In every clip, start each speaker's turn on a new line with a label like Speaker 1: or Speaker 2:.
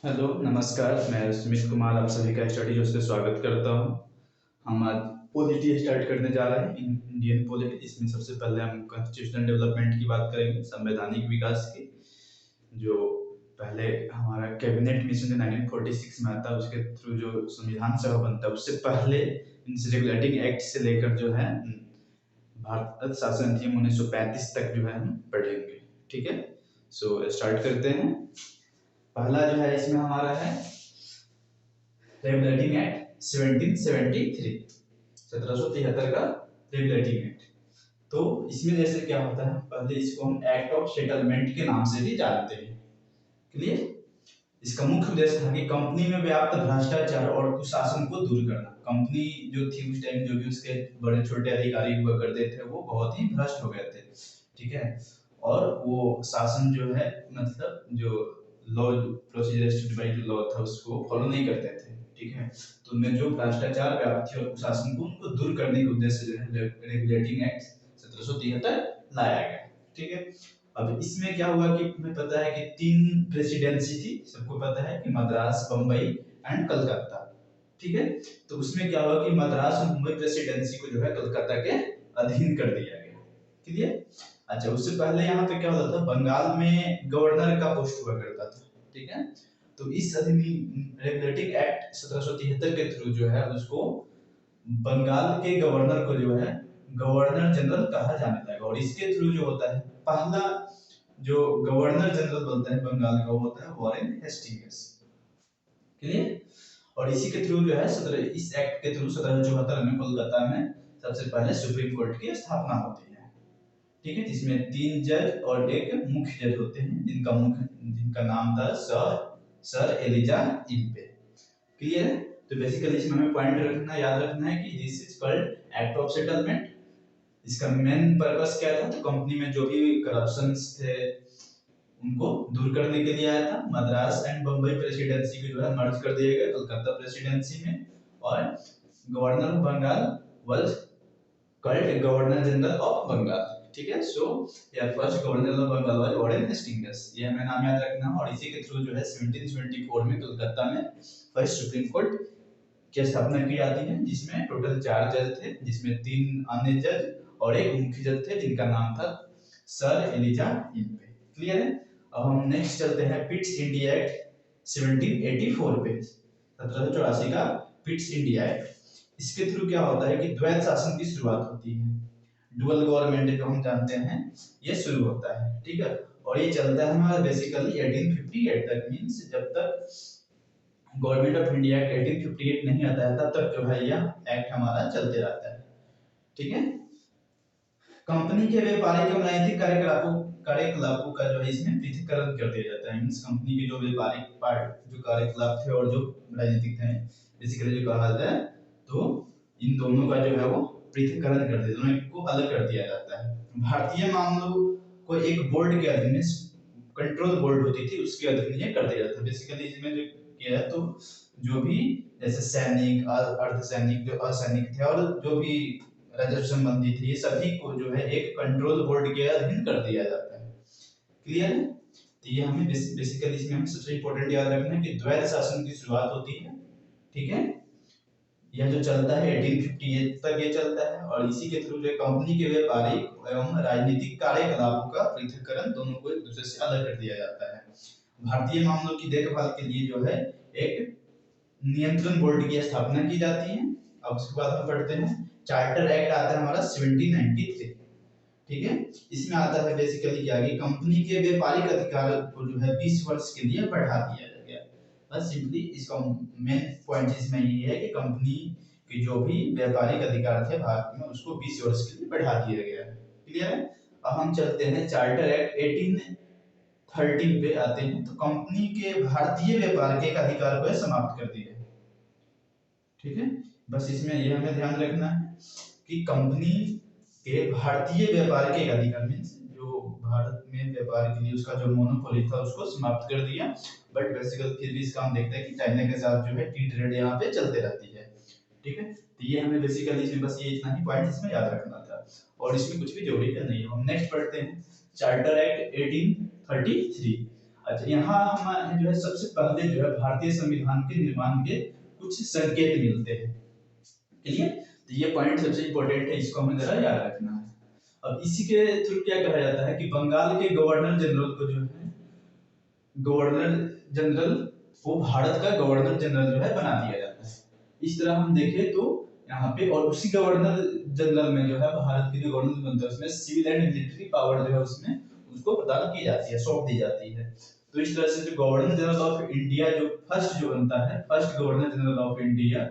Speaker 1: Hello, नमस्कार। मैं सुमित कुमार आप सभी का स्टडी जोश से स्वागत करता हूँ। हम आज पॉलिटी स्टार्ट करने जा रहे हैं, इंडियन पॉलिटी। इसमें सबसे पहले हम कॉन्स्टिट्यूशनल डेवलपमेंट की बात करेंगे, संवैधानिक विकास की। जो पहले हमारा कैबिनेट मिशन 1946 में आता है, उसके थ्रू जो संविधान सभा बनता है, उससे पहले इन रेगुलेटिंग एक्ट से लेकर जो है भारत शासन अधिनियम 1935 तक जो है हम पढ़ेंगे। ठीक है, सो स्टार्ट करते हैं। पहला जो है इसमें हमारा है रेगुलेटिंग एक्ट 1773, 1773 का रेगुलेटिंग एक्ट। तो इसमें जैसे क्या होता है, पहले इसको हम एक्ट ऑफ सेटलमेंट के नाम से भी जानते हैं। क्लियर। इसका मुख्य उद्देश्य था कि कंपनी में व्याप्त भ्रष्टाचार और कुशासन को दूर करना। कंपनी जो थी उस टाइम, जो भी उसके बड़े छोटे अधिकारी हुआ करते थे, वो बहुत ही भ्रष्ट हो गए थे। ठीक है, और वो शासन जो है, मतलब जो लॉ प्रोसीजर जो लॉ था उसको फॉलो नहीं करते थे। ठीक है, तो उनमें जो भ्रष्टाचार व्याप्त थी और कुशासन को उनको दूर करने के उद्देश्य जो है रेगुलेटिंग एक्ट 1773 लाया गया। ठीक है, अब इसमें क्या हुआ कि हमें पता है कि 3 प्रेसिडेंसी थी, सबको पता है कि मद्रास, बंबई एंड कलकत्ता। ठीक है, तो उसमें क्या हुआ कि मद्रास और मुंबई प्रेसिडेंसी को जो है कलकत्ता के अधीन कर दिया गया। क्लियर। अच्छा, उससे पहले यहाँ पे क्या होता था, बंगाल में गवर्नर का पोस्ट हुआ करता था। ठीक है, तो इस अधिनियम रेगुलेटिंग एक्ट 1773 के थ्रू जो है उसको बंगाल के गवर्नर को जो है गवर्नर जनरल कहा जाने लगा। और इसके थ्रू जो होता है, पहला जो गवर्नर जनरल बनता है बंगाल का, वो होता है वॉरेन हेस्टिंग्स। क्लियर। और इसी के थ्रू जो है इस एक्ट के थ्रू 1774 में कोलकाता में सबसे पहले सुप्रीम कोर्ट की स्थापना होती है। ठीक है, जिसमें 3 जज और एक मुख्य जज होते हैं, जिनका नाम था सर एलिजा इम्पे। क्लियर है। तो बेसिकली इसमें हमें पॉइंट रखना, याद रखना है कि this is called act of settlement. इसका मेन पर्पस क्या था, तो कंपनी में जो भी करप्शंस थे उनको दूर करने के लिए आया था। मद्रास एंड बंबई प्रेसिडेंसी को जो है मर्ज कर दिया गया कलकत्ता प्रेसिडेंसी में। और governor of Bengal was called governor general of Bengal. ठीक है, सो यार first governor of Bengal was Warren Hastings, ये हमें नाम याद रखना है। और इसी के थ्रू जो है 1774 में कलकत्ता में फर्स्ट सुप्रीम कोर्ट की स्थापना की जाती है, जिसमें टोटल 4 जज थे, जिसमें 3 अन्य जज और एक मुख्य जज थे, जिनका नाम था सर एलिजा इम्पे। क्लियर है। अब हम नेक्स्ट चलते हैं पिट्स इंडिया एक्ट 1784 पे, 1784 का पिट्स इंडिया एक्ट। इसके थ्रू क्या होता है कि द्वैत शासन की शुरुआत होती है। डुअल गवर्नमेंट जो हम जानते हैं, ये शुरू होता है। ठीक है, और ये चलता है हमारा बेसिकली 1858 तक। मींस जब तक गवर्नमेंट ऑफ इंडिया एक्ट 1858 नहीं आता है, तब तक जो है यह एक्ट हमारा चलते रहता है। ठीक है, कंपनी के व्यापारिक एवं राजनीतिक कार्यकलापों का जो है इसमें पृथक्करण कर दिया जाता है। मींस कंपनी के जो व्यापारिक पार्ट जो कार्यकलाप थे और जो राजनीतिक थे, बेसिकली जो कहा जाता है, तो इन दोनों का जो है वो पृथक्करण कर दिया, दोनों को अलग कर दिया जाता है। भारतीय मामलों को एक बोर्ड के अधीन, कंट्रोल बोर्ड होती थी, उसके अधीन ये कर दिया जाता है। बेसिकली इसमें जो किया है, तो जो भी जैसे सैनिक, अर्धसैनिक, जो असैनिक थे और जो भी राजस्व संबंधी थे, ये सभी को जो है एक कंट्रोल बोर्ड के अधीन कर दिया जाता है। क्लियर है। तो ये हमें बेसिकली इसमें हमें सबसे इंपॉर्टेंट याद रखना है कि द्वैत शासन की शुरुआत होती है। ठीक है, यह जो चलता है 1858 तक ये चलता है। और इसी के थ्रू जो कंपनी के व्यापारिक एवं राजनीतिक कार्यकलापों का पृथक्करण, दोनों को एक दूसरे से अलग कर दिया जाता है। भारतीय मामलों की देखभाल के लिए जो है एक नियंत्रण बोर्ड की स्थापना की जाती है। अब उसके बाद हम पढ़ते हैं चार्टर एक्ट आता है हमारा 1793। ठीक है, इसमें आता है बेसिकली क्या कि कंपनी के व्यापारिक अधिकार को जो है 20 वर्ष के लिए बढ़ा दिया गया। बस सिंपली इसका मेन पॉइंट इसमें ये है कि कंपनी के जो भी व्यापारिक अधिकार थे भारत में, उसको 20 वर्ष के लिए बढ़ा दिया गया है। क्लियर है। अब हम चलते हैं चार्टर एक्ट 1813 पे आते हैं। तो कंपनी के भारतीय व्यापार के अधिकार को समाप्त कर दिया। ठीक है, बस इसमें यह हमें ध्यान रखना है कि कंपनी के भारतीय व्यापार के अधिकार, मींस जो भारत में व्यापार के लिए उसका जो मोनोपोली था उसको समाप्त कर दिया। बट बेसिकली फिर भी इसका हम देखते हैं कि चाइना के साथ जो है टी ट्रेड यहाँ पे चलते रहती है। ठीक है, तो ये हमें बेसिकली इसमें बस ये इतना ही पॉइंट इसमें याद रखना था, और इसमें कुछ भी जरूरी नहीं है। हम नेक्स्ट पढ़ते हैं चार्टर एक्ट 1833। अच्छा, यहाँ हमारे जो है सबसे पहले जो है भारतीय संविधान के निर्माण के कुछ संकेत मिलते हैं। क्लियर? तो ये पॉइंट सबसे इंपॉर्टेंट है, इसको हमें जरा याद रखना है। अब इसी के थ्रू क्या कहा जाता है कि बंगाल के गवर्नर जनरल को जो है गवर्नर जनरल को भारत का गवर्नर जनरल जो है बना दिया जाता है। इस तरह हम देखें तो यहाँ पे, और उसी गवर्नर जनरल में जो है भारत के जो गवर्नर बनता है उसमें सिविल एंड मिलिट्री पावर जो है उसमें उसको प्रदान की जाती है, सौंप दी जाती है। तो इस तरह से जो गवर्नर जनरल ऑफ इंडिया जो फर्स्ट जो बनता है, first governor general of India,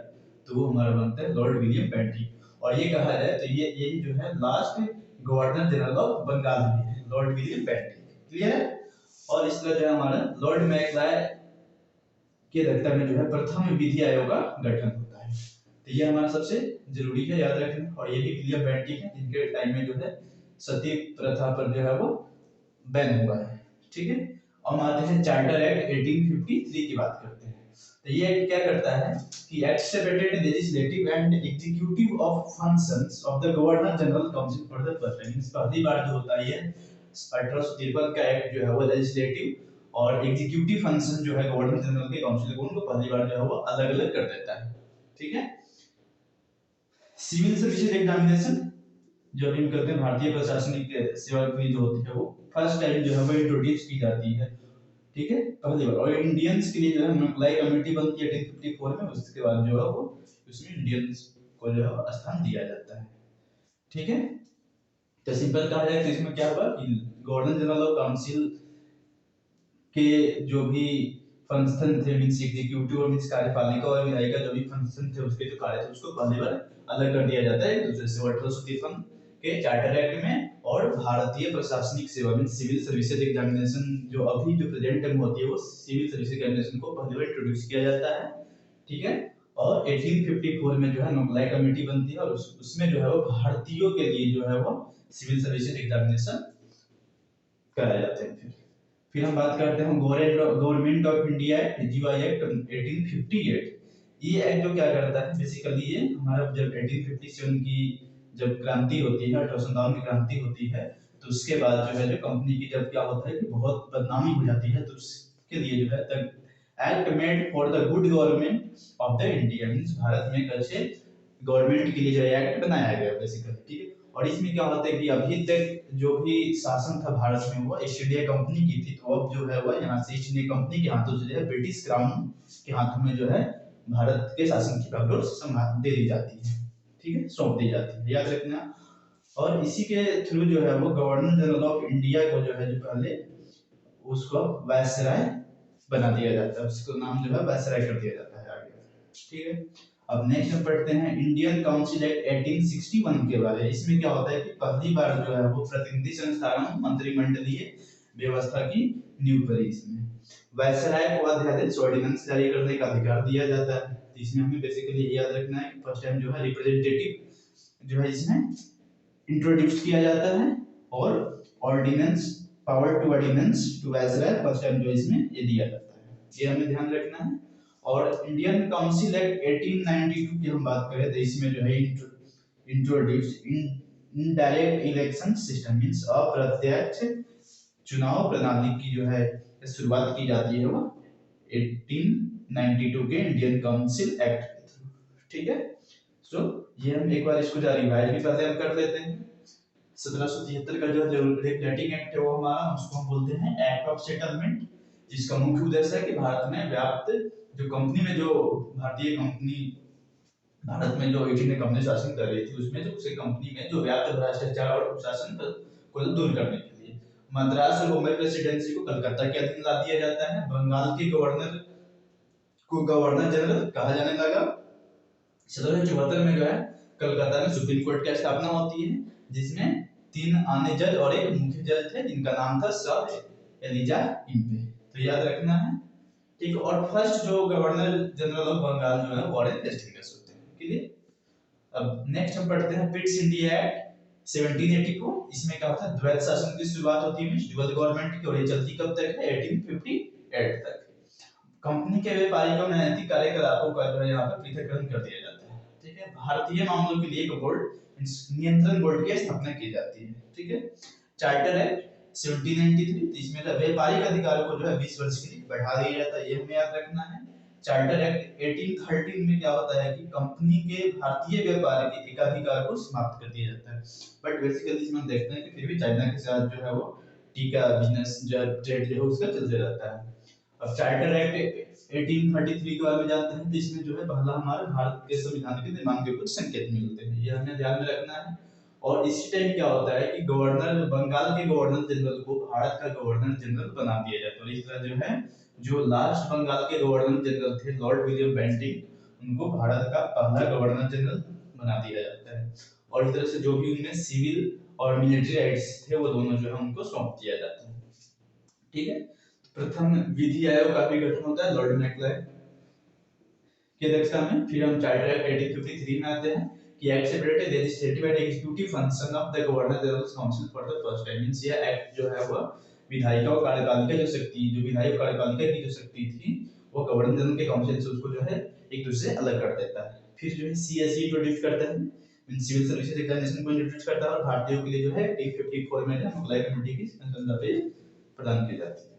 Speaker 1: तो वो हमारा बनता है लॉर्ड विलियम बेंटिक। और ये कहा जाए तो ये यही जो है last governor general of Bengal भी है, लॉर्ड विलियम बेंटिक। क्लियर है? और इस तरह जो है हमारा लॉर्ड मैकलाय की अध्यक्षता में जो है प्रथम विधि आयोग का गठन होता है। तो ये हमारा सबसे जरूरी है याद रखना। और ये भी विलियम बेंटिक है जिनके टाइम में जो है सती प्रथा पर जो है वो बैन हुआ है। ठीक है? अब आते हैं चार्टर एक्ट 1853 की बात करते हैं। तो ये एक्ट क्या करता है कि act separated legislative and executive of functions of the governor general council for the first time. पहली बार जो होता है ये 1853 का एक्ट जो है वो लेजिस्लेटिव और एग्जीक्यूटिव फंक्शन जो है गवर्नर जनरल के काउंसिल को उनको पहली बार जो है वो अलग अलग कर देता है। ठीक है? सिविल सर्विसेज एग्जामिनेशन जो अभी हम करते हैं भारतीय प्रशासनिक सेवा के लिए जो होती है वो फर्स्ट टाइम जो है वो इंट्रोड्यूस की जाती है। ठीक है? पहली बार। और इंडियंस के लिए जो है मैकलाय कमेटी बनती है 1854 में, उसके बाद जो है वो उसमें इंडियंस को जो है स्थान दिया जाता है। ठीक है? तो सिंपल कहा जाए तो इसमें क्या होगा कि गवर्नर जनरल ऑफ काउंसिल के जो भी फंक्शन थे, मींस एग्जीक्यूटिव और मींस कार्यपालिका और विधायिका जो भी फंक्शन थे उसके जो कार्य थे उसको पहली बार अलग कर दिया जाता है एक दूसरे से। 1853 के चार्टर एक्ट में और भारतीय प्रशासनिक सेवा मींस सिविल सर्विसेज एग्जामिनेशन जो अभी जो प्रेजेंट में होती है वो सिविल सर्विस एग्जामिनेशन को पहली बार इंट्रोड्यूस किया जाता है। ठीक है? और 1854 में जो है मैकलाय कमेटी बनती है और उसमें जो है वो भारतीयों के लिए जो है वो सिविल सर्विसेज एग्जामिनेशन कराए जाते हैं। फिर हम बात करते हैं government of India act, GY act 1858। ये एक्ट जो क्या करता है बेसिकली, ये हमारा जब 1857 की जब क्रांति होती है, 1857 की क्रांति होती है, तो उसके बाद जो है जो कंपनी की जब क्या होता है कि बहुत बदनामी हो जाती है, तो उसके लिए जो है the act made for the good government of the India, means Bharat में एक अच्छे गवर्नमेंट के लिए जो एक्ट बनाया गया बेसिकली। ठीक है? और इसमें क्या होता है कि अभी तक जो भी शासन था भारत में वो ईस्ट इंडिया कंपनी की थी, तो अब जो है वो यहाँ से ईस्ट इंडिया कंपनी के हाथों से जो है ब्रिटिश क्राउन के हाथों में जो है भारत के शासन की बागडोर संभाल दे दी जाती है। ठीक है? सौंप दी जाती है, याद रखना। और इसी के थ्रू जो है वो गवर्नर जनरल ऑफ इंडिया को जो है जो पहले उसको वायसराय बना दिया जाता है, उसको नाम जो है वायसराय कर दिया जाता है आगे। ठीक है? अब नेक्स्ट हम पढ़ते हैं इंडियन काउंसिल एक्ट 1861 के बारे में। इसमें क्या होता है कि पहली बार जो है वो प्रतिनिधि संस्थानों मंत्रिमंडलीय व्यवस्था की नींव पड़ी। इसमें वायसराय को अध्यादेश ऑर्डिनेंस जारी करने का अधिकार दिया जाता है। तो इसमें हमें बेसिकली ये याद रखना है कि फर्स्ट टाइम जो है रिप्रेजेंटेटिव जो है इसमें इंट्रोड्यूस किया जाता है और ordinance power to ordinance to viceroy first time जो इसमें ये दिया जाता है, ये हमें ध्यान रखना है। और इंडियन काउंसिल एक्ट 1892 की हम बात करें तो इसमें जो है introduce indirect election system means अप्रत्यक्ष चुनाव प्रणाली की जो है शुरुआत की जाती है वो 1892 के इंडियन काउंसिल एक्ट के थ्रू। ठीक है? सो ये हम एक बार इसको रिवाइज भी पहले हम कर लेते हैं। 1773 का जो रेगुलेटिंग एक्ट है वो हमारा, उसको हम बोलते हैं एक्ट ऑफ सेटलमेंट, जिसका मुख्य उद्देश्य है कि भारत में व्याप्त जो कंपनी में जो भारतीय कंपनी भारत में जो इंडियन कंपनी शासन कर रही थी उसमें जो उसे कंपनी में जो व्याप्त भ्रष्टाचार और कुशासन को दूर करने के लिए मद्रास और बॉम्बे प्रेसिडेंसी को कलकत्ता के अधीन ला दिया जाता है। बंगाल के गवर्नर को गवर्नर जनरल कहा जाने लगा। 1774 में जो है कलकत्ता में सुप्रीम कोर्ट की स्थापना होती है, जिसमें 3 आने जज और एक मुख्य जज थे जिनका नाम था सर एलिजा इम्पे। तो याद रखना है। ठीक। और फर्स्ट जो गवर्नर जनरल ऑफ बंगाल जो है वॉरेन हेस्टिंग्स होते हैं। क्लियर? अब नेक्स्ट हम पढ़ते हैं पिट्स इंडिया एक्ट 1782। इसमें क्या होता है द्वैत शासन की शुरुआत होती है, ड्यूअल गवर्नमेंट की, और ये चलती कब तक है 1858 तक। कंपनी के व्यापारिकों में नैतिक कार्यकलापों का जो है यहाँ पर पृथक्करण कर दिया जाता है। ठीक है? भारतीय मामलों के लिए एक बोर्ड नियंत्रण बोर्ड की स्थापना की जाती है। ठीक है? चार्टर एक्ट 1793, इसमें व्यापारिक अधिकारों को जो है 20 वर्ष के लिए बढ़ा दिया जाता है, ये हमें याद रखना है। चार्टर एक्ट 1813 में क्या होता है कि कंपनी के भारतीय व्यापार के एकाधिकार को समाप्त कर दिया जाता है। बट बेसिकली इसमें हम देखते हैं कि फिर भी चाइना के साथ जो है वो टीका बिजनेस जो है ट्रेड जो है उसका चलते रहता है। अब चार्टर एक्ट 1833 के बारे में जानते हैं, तो इसमें जो है पहला हमारे भारत के संविधान के निर्माण के कुछ संकेत मिलते हैं, ये हमें ध्यान में रखना है। और इसी टाइम क्या होता है कि गवर्नर बंगाल के गवर्नर जनरल को भारत का गवर्नर जनरल बना दिया जाता है। इस तरह जो है जो लास्ट बंगाल के गवर्नर जनरल थे लॉर्ड विलियम बेंटिंग, उनको भारत का पहला गवर्नर जनरल बना दिया जाता है। और इस तरह से जो भी उनमें सिविल और मिलिट्री राइट्स थे वो दोनों जो है उनको सौंप दिया जाता है। ठीक है, प्रथम विधि आयोग का भी गठन होता है लॉर्ड मैक्लाय की अध्यक्षता में। फिर हम चार्टर एक्ट 1853 में आते हैं कि act separated legislative and executive function of the governor general council for the first time. Means ये एक्ट जो है वो विधायिका और कार्यपालिका जो शक्ति, जो विधायक कार्यपालिका की जो शक्ति थी वो गवर्नर जनरल के काउंसिल से उसको जो है एक दूसरे से अलग कर देता है। फिर जो है सीएसई इंट्रोड्यूस करता है, मींस सिविल सर्विसेज एग्जामिनेशन को इंट्रोड्यूस करता है, और भारतीयों के लिए जो है 1854 में मुगलाई कमेटी की संदर्भ प्रदान की जाती है।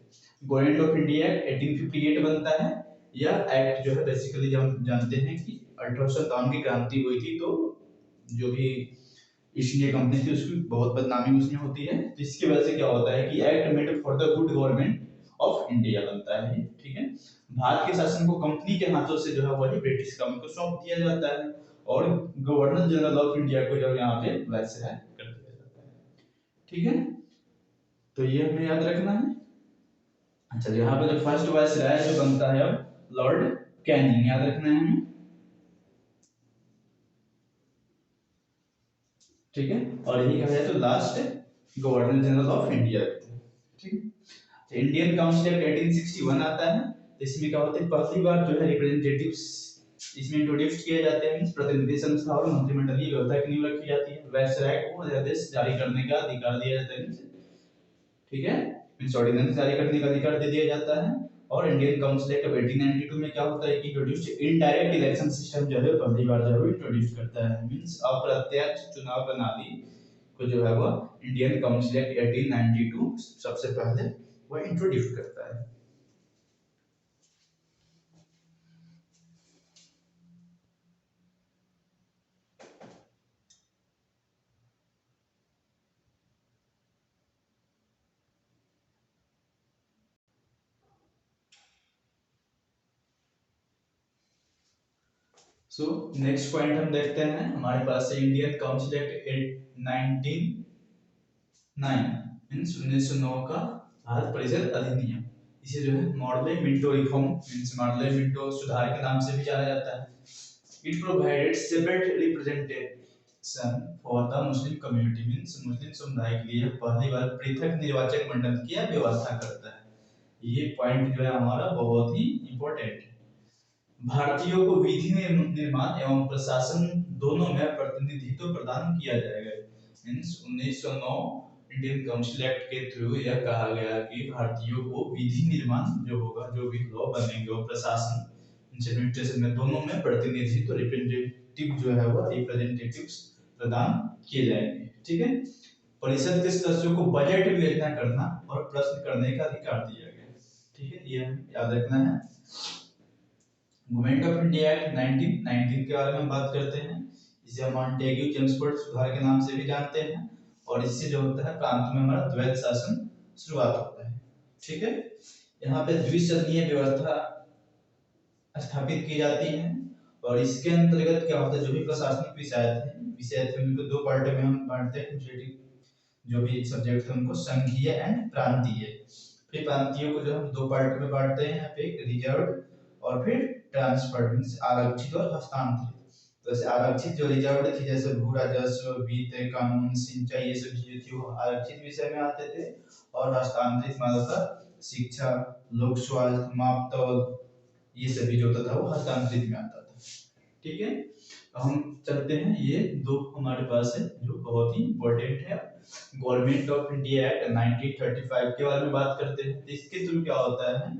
Speaker 1: गवर्नमेंट ऑफ इंडिया एक्ट 1858 बनता है। यह एक्ट जो है बेसिकली हम जानते हैं कि 1857 की क्रांति हुई थी, तो जो भी ईस्ट इंडिया कंपनी थी उसकी बहुत बदनामी उसमें होती है, जिसकी वजह से क्या होता है कि act made for the good government of India बनता है। ठीक है, भारत के शासन को कंपनी के हाथों से जो है वही ब्रिटिश कंपनी को सौंप दिया जाता है, और गवर्नर जनरल ऑफ इंडिया को जो यहाँ पे वायसराय कर दिया जाता है। ठीक है, तो ये हमें याद रखना है। अच्छा, यहाँ पे जो फर्स्ट वायसराय जो बनता है अब लॉर्ड कैनिंग, याद रखना है हमें। ठीक है, और यही कहा जाए तो last governor general of India. ठीक है, इंडियन काउंसिल एक्ट 1861 आता है, तो इसमें क्या होता है पहली बार जो है रिप्रेजेंटेटिव्स इसमें इंट्रोड्यूस किए जाते हैं, प्रतिनिधि संस्था और मंत्रिमंडलीय व्यवस्था की नींव रखी जाती है। वायसराय को आदेश जारी करने का अधिकार दिया जाता है। ठीक है, मींस ऑर्डिनेंस जारी करने का अधिकार दे दिया जाता है। और इंडियन काउंसिल एक्ट 1892 में क्या होता है कि इंट्रोड्यूस इनडायरेक्ट इलेक्शन सिस्टम जो है पहली बार जो है इंट्रोड्यूस करता है, मींस अप्रत्यक्ष चुनाव प्रणाली को जो है वो इंडियन काउंसिल एक्ट 1892 सबसे पहले वो इंट्रोड्यूस करता है। सो नेक्स्ट पॉइंट हम देखते हैं, हमारे पास है इंडियन काउंसिल एक्ट 1909 मींस 1909 का भारत परिषद अधिनियम। इसे जो है Morley Minto reform means Morley Minto सुधार के नाम से भी जाना जाता है। It provided separate representation for the Muslim community means Muslim समुदाय के लिए पहली बार पृथक निर्वाचक मंडल की व्यवस्था करता है। ये पॉइंट जो है हमारा बहुत ही इंपॉर्टेंट है। भारतीयों को विधि निर्माण एवं प्रशासन दोनों में प्रतिनिधित्व प्रदान किया जाएगा। मींस 1909 इंडियन काउंसिल एक्ट के थ्रू यह कहा गया कि भारतीयों को विधि निर्माण जो होगा, जो भी लॉ बनेंगे और प्रशासन एडमिनिस्ट्रेशन में दोनों में प्रतिनिधित्व रिप्रेजेंटेटिव जो है वो रिप्रेजेंटेटिव्स प्रदान किए जाएंगे। ठीक है, परिषद के सदस्यों को बजट विवेचना करना और प्रश्न करने का अधिकार दिया गया। ठीक है, ये याद रखना है। गवर्नमेंट ऑफ इंडिया एक्ट 1919 के बारे में बात करते हैं। इसे हम मॉन्टेग्यू चेम्सफोर्ड सुधार के नाम से भी जानते हैं, और इससे जो होता है प्रांत में हमारा द्वैत शासन शुरुआत होता है। ठीक है, यहाँ पे द्विसदनीय व्यवस्था स्थापित की जाती है, और इसके अंतर्गत क्या होता है जो भी प्रशासनिक विषय थे उनको दो पार्ट में हम बांटते हैं। जो भी सब्जेक्ट थे उनको संघीय एंड प्रांतीय। फिर प्रांतीय को जो हम दो पार्ट में बांटते हैं, यहाँ पे रिजर्व और फिर ट्रांसफर्ड मींस आरक्षित और हस्तांतरित। तो जैसे आरक्षित जो रिजर्व थी, जैसे भू राजस्व, वित्त, कानून, सिंचाई, ये सब चीजें थी वो आरक्षित विषय में आते थे, और हस्तांतरित मतलब शिक्षा, लोक स्वास्थ्य, मापतौल, ये सभी जो होता था वो हस्तांतरित में आता था। ठीक है, हम चलते हैं, ये दो हमारे पास है जो बहुत ही इंपॉर्टेंट है। गवर्नमेंट ऑफ इंडिया एक्ट 1935 के बारे में बात करते हैं। इसके थ्रू क्या होता है,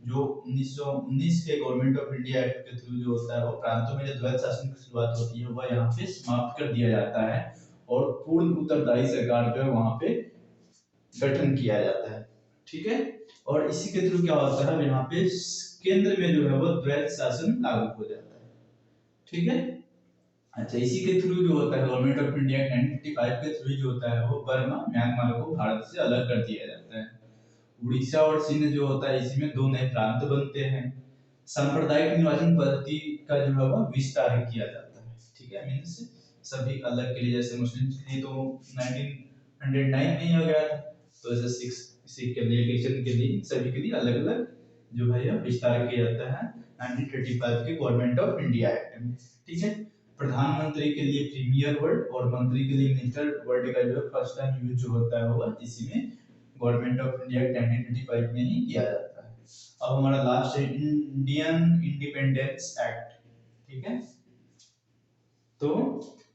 Speaker 1: जो 1919 के गवर्नमेंट ऑफ इंडिया एक्ट के थ्रू जो होता है वो प्रांतों में जो द्वैत शासन की शुरुआत होती है वह यहाँ पे समाप्त कर दिया जाता है, और पूर्ण उत्तरदायी सरकार जो है वहां पे गठन किया जाता है। ठीक है, और इसी के थ्रू क्या होता है, यहाँ पे केंद्र में जो है वो द्वैत शासन लागू हो जाता है। ठीक है, अच्छा इसी के थ्रू जो होता है गवर्नमेंट ऑफ इंडिया 1955 के थ्रू जो होता है वो बर्मा म्यांमार को भारत से अलग कर दिया जाता है। उड़ीसा और सिंध जो होता है इसी में दो नए प्रांत बनते हैं। सांप्रदायिक निर्वाचन पद्धति का जो है वो विस्तार किया जाता है। ठीक है, मीन्स सभी अलग के लिए, जैसे मुस्लिम के लिए तो 1909 में ही हो गया था, तो जैसे सिख के लिए, क्रिश्चियन के लिए, सभी के लिए अलग अलग जो है यह विस्तार किया जाता है 1935 के गवर्नमेंट ऑफ इंडिया एक्ट में। ठीक है, प्रधानमंत्री के लिए प्रीमियर वर्ड और मंत्री के लिए मिनिस्टर वर्ड का जो फर्स्ट टाइम यूज जो होता है होगा इसी में गवर्नमेंट ऑफ इंडिया 1925 में ही किया जाता है। अब हमारा लास्ट है इंडियन इंडिपेंडेंस एक्ट। ठीक है, तो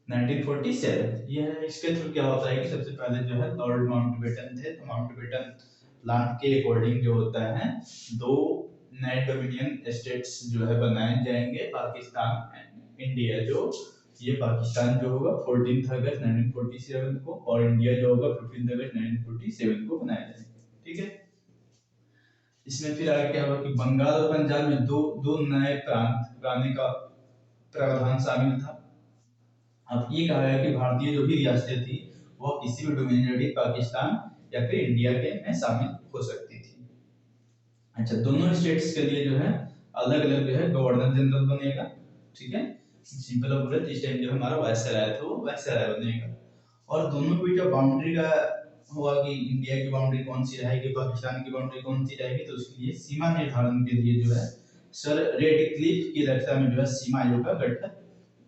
Speaker 1: 1947 ये है। इसके थ्रू क्या होता है कि सबसे पहले जो है लॉर्ड माउंटबेटन थे, तो माउंटबेटन प्लान के अकॉर्डिंग जो होता है दो नए डोमिनियन स्टेट्स जो है बनाए जाएंगे, पाकिस्तान एंड इंडिया। जो ये पाकिस्तान जो होगा 14 अगस्त 1947 को और इंडिया जो होगा 15 अगस्त 1947 को बनाया जाएगा। ठीक है, इसमें फिर आगे क्या होगा कि बंगाल और पंजाब में दो दो नए प्रांत बनाने का प्रावधान शामिल था। अब ये कहा गया कि भारतीय जो भी रियासतें थी वह किसी भी डोमिनियन पाकिस्तान या फिर इंडिया के में शामिल हो सकती थी। अच्छा, दोनों स्टेट्स के लिए जो है अलग अलग जो है गवर्नर जनरल बनेगा। ठीक है, सिंपल और बोले इस टाइम जो हमारा वायसराय है तो वायसराय बनेगा। और दोनों की जो बाउंड्री का होगा कि इंडिया की बाउंड्री कौन सी रहेगी, पाकिस्तान की बाउंड्री कौन सी रहेगी, तो उसके लिए सीमा निर्धारण के लिए जो है सर रेडक्लिफ की अध्यक्षता में जो है सीमा आयोग का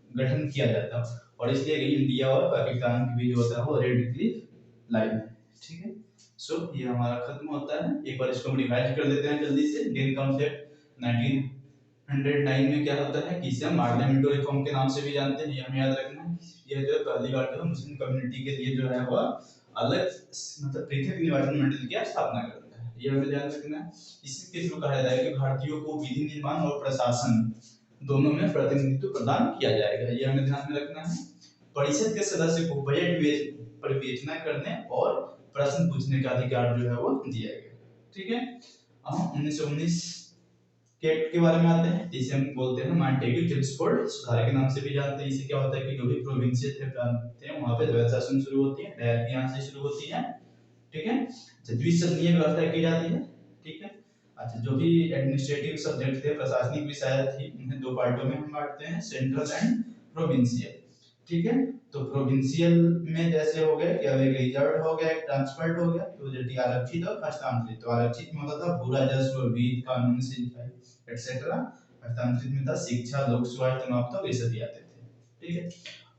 Speaker 1: गठन किया जाता है। और इसलिए इंडिया और पाकिस्तान के बीच होता है वो रेडक्लिफ लाइन। ठीक है, सो ये हमारा खत्म होता है। एक बार इसको हम रिवाइज कर लेते हैं जल्दी से। इंडियन कॉन्सेप्ट 1909 में क्या होता है कि इसे हम पार्लियामेंट रिफॉर्म के नाम से भी जानते हैं, ये हमें याद रखना है। यह जो है पहली बार जो मुस्लिम कम्युनिटी के लिए जो है वह अलग मतलब पृथक निर्वाचन मंडल की स्थापना करता है, ये हमें ध्यान रखना है। इसके थ्रू कहा जाता है कि भारतीयों को विधि निर्माण और प्रशासन दोनों में प्रतिनिधित्व प्रदान किया जाएगा, ये हमें ध्यान में रखना है। परिषद के सदस्य को बजट पर विवेचना करने और प्रश्न पूछने का अधिकार जो है वो दिया गया। ठीक है, अब 1919 के एक्ट के बारे में आते हैं, जिसे हम बोलते हैं मॉन्टेग्यू चेम्सफोर्ड सुधार के नाम से भी जानते हैं। इससे क्या होता है कि जो भी प्रोविंसेस थे, प्रांत थे, वहां पे द्वैत शासन शुरू होती है, डायरेक्ट यहाँ से शुरू होती है। ठीक है, द्विसदनीय व्यवस्था की जाती है। ठीक है, अच्छा जो भी एडमिनिस्ट्रेटिव सब्जेक्ट थे, प्रशासनिक विषय थी, उन्हें दो पार्टों में हम बांटते हैं, सेंट्रल एंड प्रोविंशियल। ठीक है, तो प्रोविंशियल में जैसे हो गए कि अब एक रिजर्व हो गया, एक ट्रांसफर्ड हो गया, तो जो आरक्षित और हस्तांतरित। तो आरक्षित में होता था भू राजस्व, वित्त, कानून, सिंचाई एक्सेट्रा। हस्तांतरित में था शिक्षा, लोक स्वास्थ्य, मापदंड, ये सभी आते थे। ठीक है,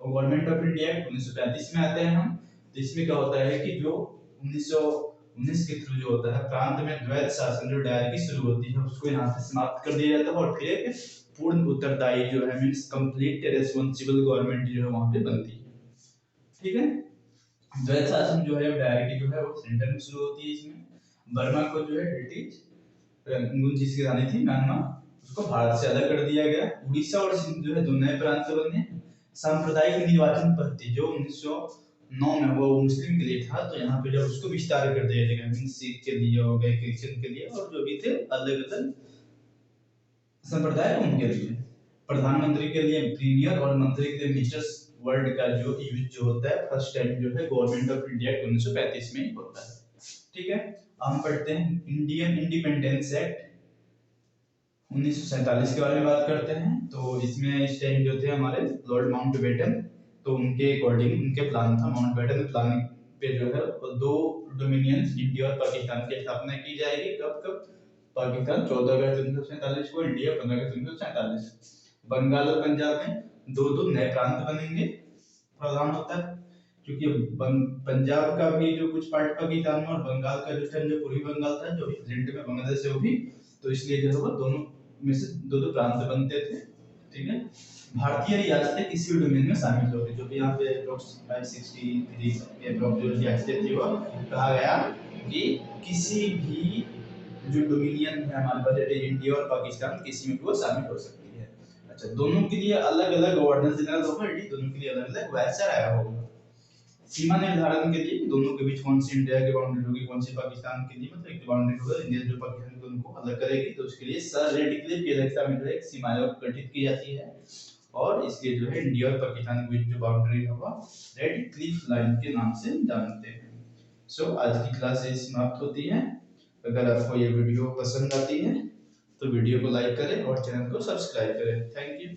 Speaker 1: और गवर्नमेंट ऑफ इंडिया 1935 में आते हैं हम। तो इसमें क्या होता है कि जो 1919 के थ्रू जो होता है प्रांत में द्वैत शासन जो डायरेक्टली शुरू होती है उसको यहाँ से समाप्त कर दिया जाता है और फिर एक पूर्ण उत्तरदायी जो है मींस कंप्लीट रिस्पांसिबल गवर्नमेंट जो है वहां पे बनती है। ठीक है, द्वैत शासन जो है डायरेक्टली जो है वो सेंटर में शुरू होती है। इसमें बर्मा को जो है ब्रिटिश जिसकी रानी थी म्यांमार, उसको भारत से अलग कर दिया गया। उड़ीसा और सिंध जो है दो नए प्रांत बने। सांप्रदायिक निर्वाचन पद्धति जो 1909 में वो मुस्लिम के लिए था, तो यहाँ पे जब उसको विस्तार कर दिया गया मींस सिख के लिए हो गए, क्रिश्चियन के लिए, और जो भी थे अलग अलग संप्रदाय उनके लिए। प्रधानमंत्री के लिए प्रीमियर और मंत्री के लिए मिनिस्टर्स वर्ड का जो यूज जो होता है फर्स्ट टाइम जो है गवर्नमेंट ऑफ इंडिया 1935 में ही होता है। ठीक है, हम पढ़ते हैं इंडियन इंडिपेंडेंस एक्ट 1947 के बारे में बात करते हैं। तो इसमें इस टाइम जो थे हमारे लॉर्ड माउंटबेटन, तो उनके अकॉर्डिंग उनके प्लान था, माउंटबेटन प्लान पे जो है दो डोमिनियन इंडिया और पाकिस्तान की स्थापना की जाएगी। कब कब? पाकिस्तान 14 अगस्त 1947 को, इंडिया 15 अगस्त 1947। बंगाल और पंजाब में दो दो नए प्रांत बनेंगे, प्रावधान होता है क्योंकि पंजाब का भी जो कुछ पार्ट पाकिस्तान में और बंगाल का जो था जो पूर्वी बंगाल था जो प्रेजेंट में बांग्लादेश से वो भी, तो इसलिए जो है वो दोनों में से दो दो प्रांत बनते थे। ठीक है, भारतीय रियासतें किसी भी डोमेन में शामिल होगी, जो भी यहाँ पे 563 के जो रियासतें थी वो कहा गया कि किसी भी जो डोमिनियन है हमारे पास इंडिया और पाकिस्तान किसी में भी वो शामिल हो सकती है। अच्छा, दोनों के लिए अलग अलग गवर्नर जनरल होगा, दोनों के लिए अलग अलग वायसराय होगा। सीमा निर्धारण के लिए दोनों के बीच कौन सी इंडिया की बाउंड्री होगी, कौन सी पाकिस्तान के लिए, मतलब एक बाउंड्री होगा इंडिया जो पाकिस्तान दोनों को अलग करेगी, तो उसके लिए सर रेडिक्लिफ की अध्यक्षता में जो है एक सीमा आयोग गठित की जाती है और इसके जो है इंडिया और पाकिस्तान के बीच जो बाउंड्री होगा रेडिक्लिफ लाइन के नाम से जानते हैं। सो आज की क्लास यही समाप्त होती है। अगर आपको ये वीडियो पसंद आती है तो वीडियो को लाइक करें और चैनल को सब्सक्राइब करें। Thank you.